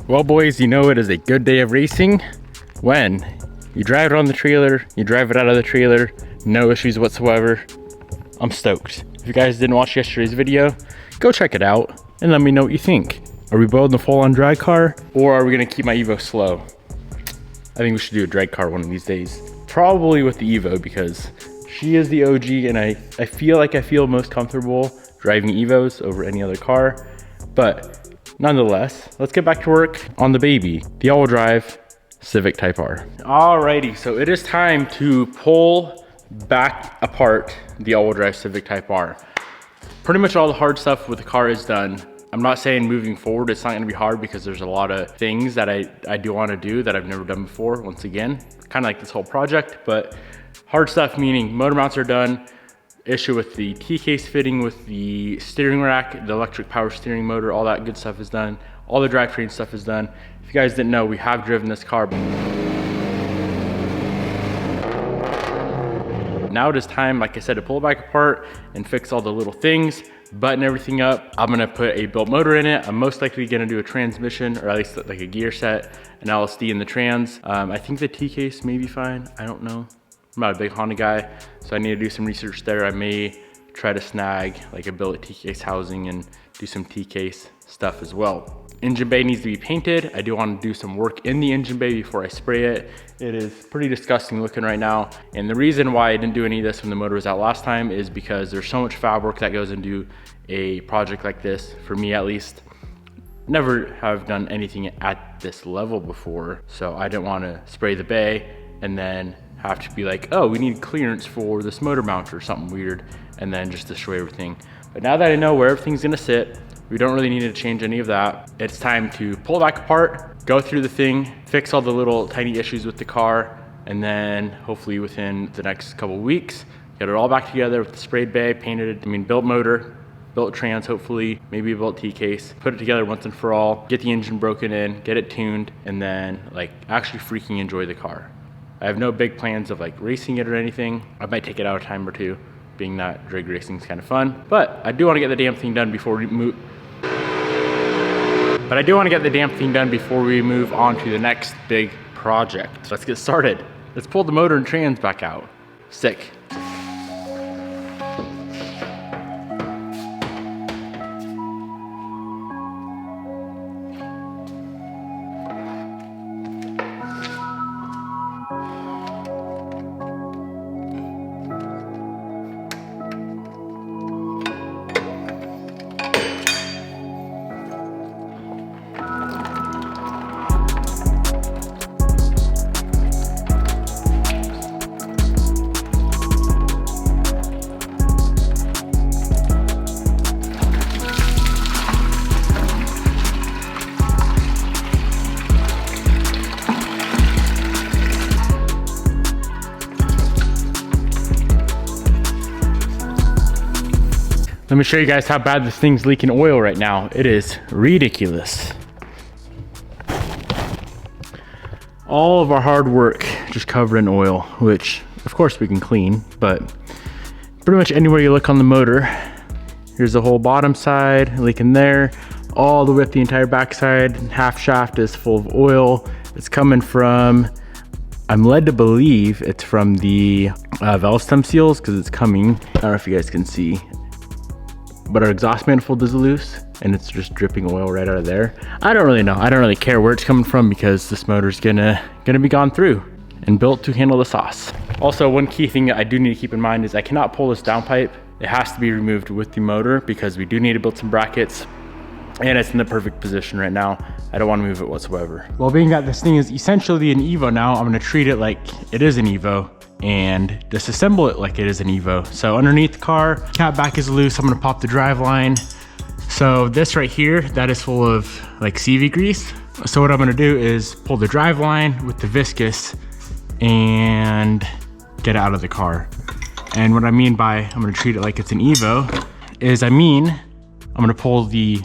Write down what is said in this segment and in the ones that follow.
Well boys, you know it is a good day of racing when you drive it on the trailer, you drive it out of the trailer, no issues whatsoever. I'm stoked. If you guys didn't watch yesterday's video, go check it out and let me know what you think. Are we building a full-on drag car, or are we gonna keep my Evo slow? I think we should do a drag car one of these days. Probably with the Evo, because she is the OG and I feel most comfortable driving Evos over any other car. But nonetheless, let's get back to work on the baby, the all-wheel drive Civic Type R. Alrighty, so it is time to pull back apart the all-wheel drive Civic Type R. Pretty much all the hard stuff with the car is done. I'm not saying moving forward it's not gonna be hard, because there's a lot of things that I do wanna do that I've never done before, once again. Kind of like this whole project, but hard stuff meaning motor mounts are done, issue with the T-case fitting with the steering rack, the electric power steering motor, all that good stuff is done. All the drivetrain stuff is done. If you guys didn't know, we have driven this car. Now it is time, like I said, to pull it back apart and fix all the little things, button everything up. I'm gonna put a built motor in it. I'm most likely gonna do a transmission, or at least like a gear set, an LSD in the trans. I think the T-case may be fine, I don't know. I'm not a big Honda guy, so I need to do some research there. I may try to snag like a billet T-case housing and do some T-case stuff as well. Engine bay needs to be painted. I do want to do some work in the engine bay before I spray it. It is pretty disgusting looking right now. And the reason why I didn't do any of this when the motor was out last time is because there's so much fab work that goes into a project like this, for me at least. Never have done anything at this level before, so I didn't want to spray the bay and then have to be like, oh, we need clearance for this motor mount or something weird, and then just destroy everything. But now that I know where everything's gonna sit, we don't really need to change any of that. It's time to pull it back apart, go through the thing, fix all the little tiny issues with the car, and then hopefully within the next couple weeks, get it all back together with the sprayed bay, painted, built motor, built trans, hopefully, maybe a built T-case, put it together once and for all, get the engine broken in, get it tuned, and then like actually freaking enjoy the car. I have no big plans of like racing it or anything. I might take it out a time or two, being that drag racing is kind of fun. But I do want to get the damn thing done before we move. On to the next big project. Let's get started. Let's pull the motor and trans back out. Sick. Let me show you guys how bad this thing's leaking oil right now. It is ridiculous. All of our hard work just covered in oil, which of course we can clean, but pretty much anywhere you look on the motor, here's the whole bottom side leaking there, all the way up the entire backside. Half shaft is full of oil. It's coming from, I'm led to believe it's from the valve stem seals, because it's coming, I don't know if you guys can see, but our exhaust manifold is loose and it's just dripping oil right out of there. I don't really know. I don't really care where it's coming from, because this motor's gonna be gone through and built to handle the sauce. Also, one key thing that I do need to keep in mind is I cannot pull this downpipe. It has to be removed with the motor, because we do need to build some brackets, and it's in the perfect position right now. I don't want to move it whatsoever. Well, being that this thing is essentially an Evo now, I'm gonna treat it like it is an Evo and disassemble it like it is an Evo. So underneath the car, cat back is loose. I'm gonna pop the drive line. So this right here, that is full of like CV grease. So what I'm gonna do is pull the drive line with the viscous and get it out of the car. And what I mean by I'm gonna treat it like it's an Evo is I'm gonna pull the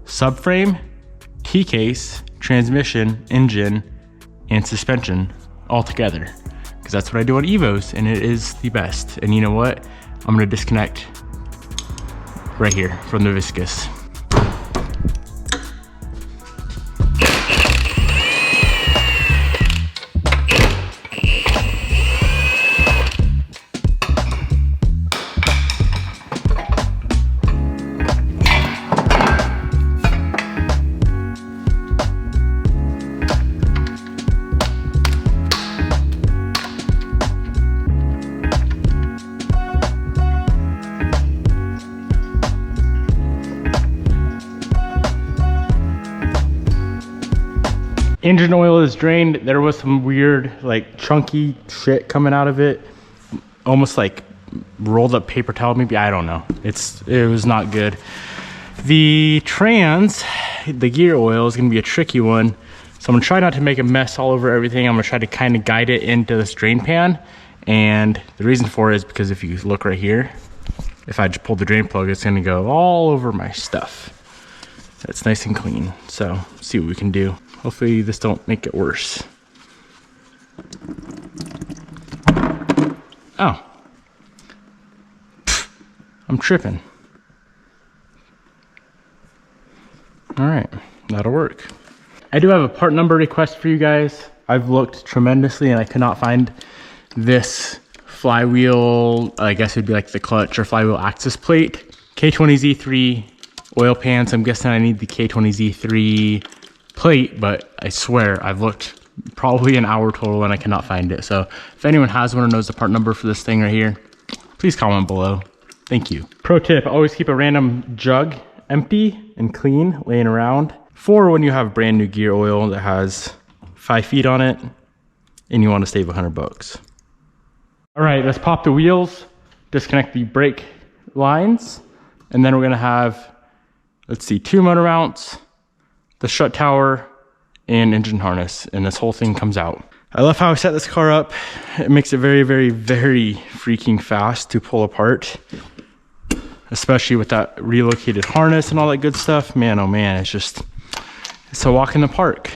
subframe, T-case, transmission, engine, and suspension all together, because that's what I do on Evos, and it is the best. And you know what? I'm gonna disconnect right here from the viscous. Engine oil is drained. There was some weird, like chunky shit coming out of it. Almost like rolled up paper towel, maybe, I don't know. It was not good. The trans, the gear oil is gonna be a tricky one. So I'm gonna try not to make a mess all over everything. I'm gonna try to kind of guide it into this drain pan. And the reason for it is because if you look right here, if I just pull the drain plug, it's gonna go all over my stuff. It's nice and clean. So see what we can do. Hopefully this don't make it worse. Oh. Pfft, I'm tripping. All right, that'll work. I do have a part number request for you guys. I've looked tremendously and I could not find this flywheel, I guess it'd be like the clutch or flywheel access plate. K20Z3 oil pan, so I'm guessing I need the K20Z3 plate, but I swear I've looked probably an hour total and I cannot find it. So if anyone has one or knows the part number for this thing right here, please comment below. Thank you. Pro tip, always keep a random jug empty and clean laying around for when you have brand new gear oil that has 5 feet on it and you want to save $100. All right, let's pop the wheels, disconnect the brake lines, and then we're gonna have, let's see, 2 motor mounts, the strut tower, and engine harness, and this whole thing comes out. I love how I set this car up. It makes it very, very, very freaking fast to pull apart, especially with that relocated harness and all that good stuff. Man, oh man, it's a walk in the park.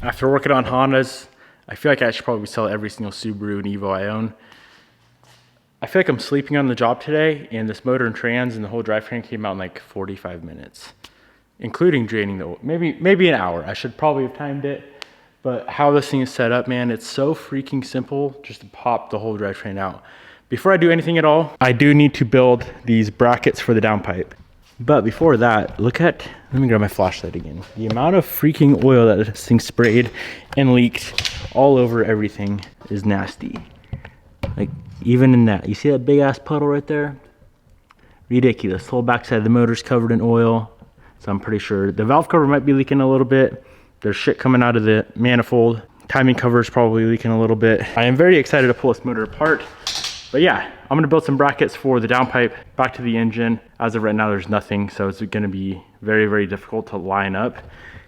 After working on Hondas, I feel like I should probably sell every single Subaru and Evo I own. I feel like I'm sleeping on the job today, and this motor and trans and the whole drivetrain came out in like 45 minutes, including draining the oil. Maybe an hour. I should probably have timed it, but how this thing is set up, man, it's so freaking simple just to pop the whole drivetrain out. Before I do anything at all, I do need to build these brackets for the downpipe. But before that, let me grab my flashlight again. The amount of freaking oil that this thing sprayed and leaked all over everything is nasty. Like, even in that, you see that big ass puddle right there? Ridiculous. The whole backside of the motor's covered in oil. So I'm pretty sure the valve cover might be leaking a little bit. There's shit coming out of the manifold. Timing cover is probably leaking a little bit. I am very excited to pull this motor apart. But yeah, I'm gonna build some brackets for the downpipe back to the engine. As of right now, there's nothing, so it's gonna be very, very difficult to line up.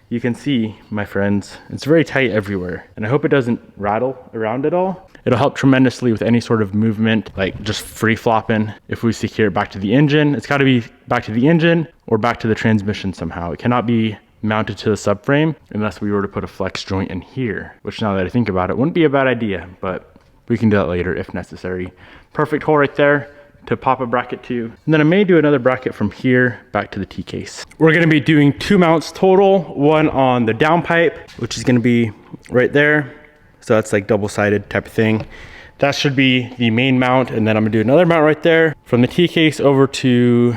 You can see, my friends, it's very tight everywhere, and I hope it doesn't rattle around at all. It'll help tremendously with any sort of movement, like just free flopping. If we secure it back to the engine, it's gotta be back to the engine or back to the transmission somehow. It cannot be mounted to the subframe unless we were to put a flex joint in here, which now that I think about it, wouldn't be a bad idea, but we can do that later if necessary. Perfect hole right there to pop a bracket to. And then I may do another bracket from here back to the T-case. We're gonna be doing 2 mounts total, one on the downpipe, which is gonna be right there. So that's like double-sided type of thing. That should be the main mount, and then I'm gonna do another mount right there from the T-case over to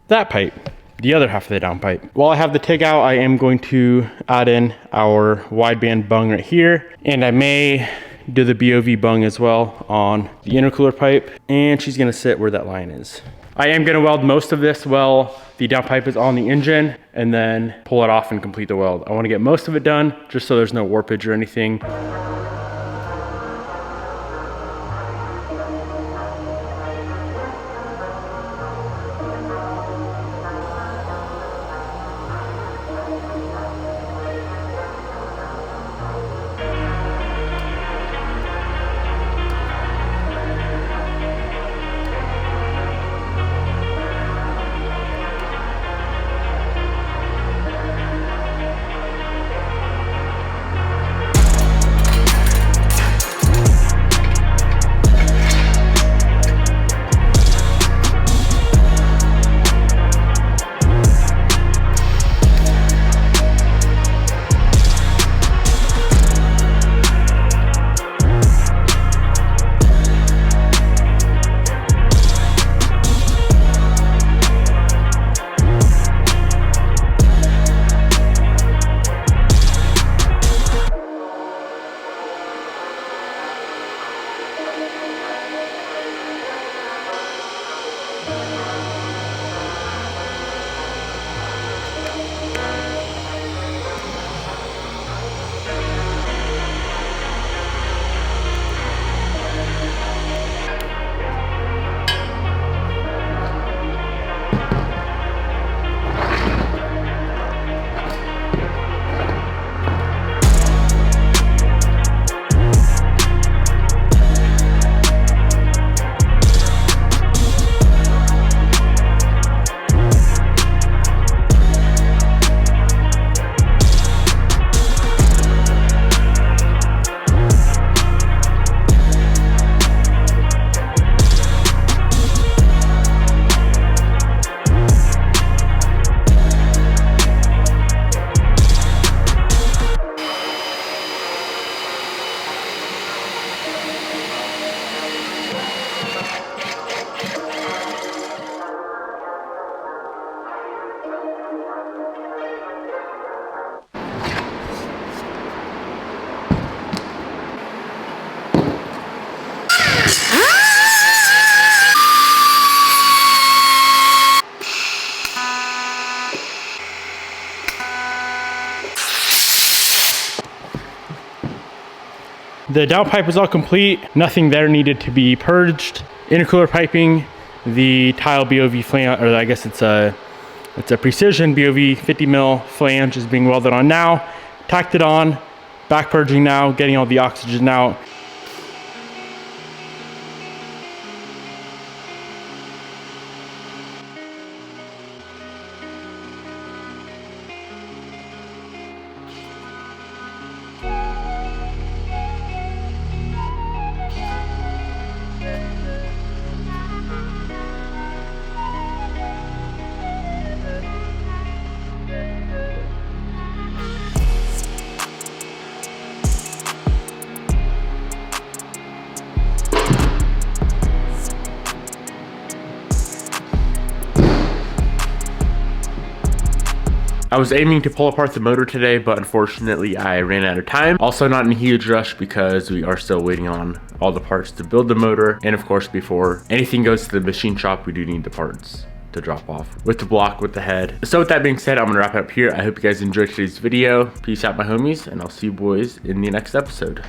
that pipe, the other half of the downpipe. While I have the TIG out, I am going to add in our wideband bung right here, and I may do the BOV bung as well on the intercooler pipe, and she's gonna sit where that line is. I am gonna weld most of this while the downpipe is on the engine, and then pull it off and complete the weld. I wanna get most of it done just so there's no warpage or anything. The downpipe was all complete. Nothing there needed to be purged. Intercooler piping, the tile BOV flange, or I guess it's a precision BOV 50 mil flange is being welded on now. Tacked it on, back purging now, getting all the oxygen out. I was aiming to pull apart the motor today, but unfortunately I ran out of time. Also not in a huge rush because we are still waiting on all the parts to build the motor. And of course, before anything goes to the machine shop, we do need the parts to drop off with the block, with the head. So with that being said, I'm gonna wrap it up here. I hope you guys enjoyed today's video. Peace out, my homies, and I'll see you boys in the next episode.